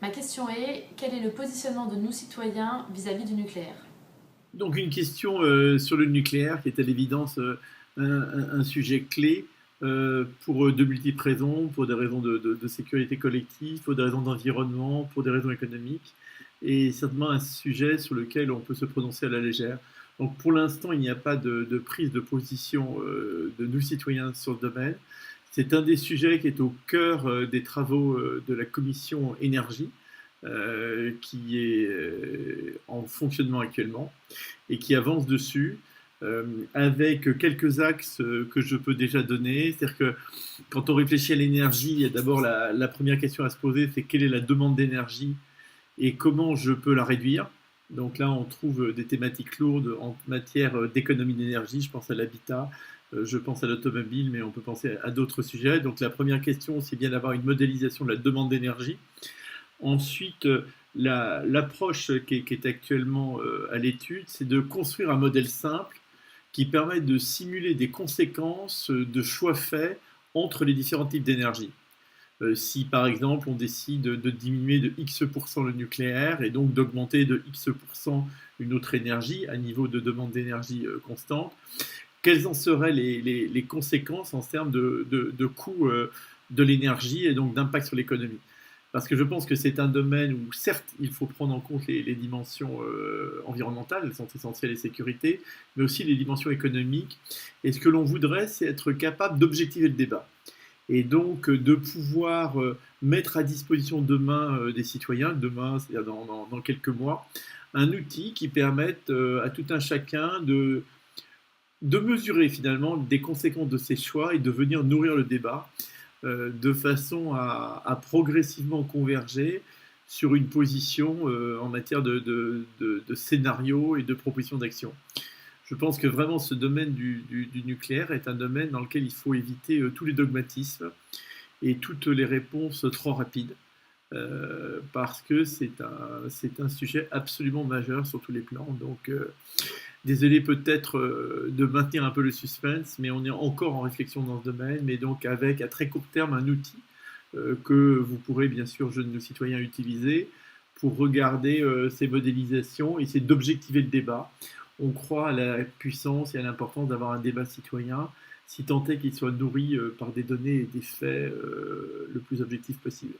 Ma question est, quel est le positionnement de nous citoyens vis-à-vis du nucléaire? Donc une question sur le nucléaire qui est à l'évidence un sujet clé pour de multiples raisons, pour des raisons de sécurité collective, pour des raisons d'environnement, pour des raisons économiques, et certainement un sujet sur lequel on peut se prononcer à la légère. Donc pour l'instant, il n'y a pas de prise de position de nous citoyens sur le domaine. C'est un des sujets qui est au cœur des travaux de la commission énergie, qui est en fonctionnement actuellement et qui avance dessus, avec quelques axes que je peux déjà donner. C'est-à-dire que quand on réfléchit à l'énergie, il y a d'abord la première question à se poser, c'est quelle est la demande d'énergie et comment je peux la réduire. Donc là, on trouve des thématiques lourdes en matière d'économie d'énergie. Je pense à l'habitat, je pense à l'automobile, mais on peut penser à d'autres sujets. Donc la première question, c'est bien d'avoir une modélisation de la demande d'énergie. Ensuite, l'approche qui est actuellement à l'étude, c'est de construire un modèle simple qui permet de simuler des conséquences de choix faits entre les différents types d'énergie. Si par exemple on décide de diminuer de X% le nucléaire et donc d'augmenter de X% une autre énergie à niveau de demande d'énergie constante, quelles en seraient les conséquences en termes de coût de l'énergie et donc d'impact sur l'économie? Parce que je pense que c'est un domaine où, certes, il faut prendre en compte les dimensions environnementales, elles sont essentielles et sécurité, mais aussi les dimensions économiques. Et ce que l'on voudrait, c'est être capable d'objectiver le débat. Et donc de pouvoir mettre à disposition demain des citoyens, demain, c'est-à-dire dans quelques mois, un outil qui permette à tout un chacun de mesurer finalement des conséquences de ses choix et de venir nourrir le débat de façon à progressivement converger sur une position en matière de scénario et de proposition d'action. Je pense que vraiment ce domaine du nucléaire est un domaine dans lequel il faut éviter tous les dogmatismes et toutes les réponses trop rapides, parce que c'est un sujet absolument majeur sur tous les plans. Donc, désolé peut-être de maintenir un peu le suspense, mais on est encore en réflexion dans ce domaine, mais donc avec à très court terme un outil que vous pourrez bien sûr, jeunes nos citoyens, utiliser pour regarder ces modélisations et essayer d'objectiver le débat. On croit à la puissance et à l'importance d'avoir un débat citoyen, si tant est qu'il soit nourri par des données et des faits le plus objectifs possible.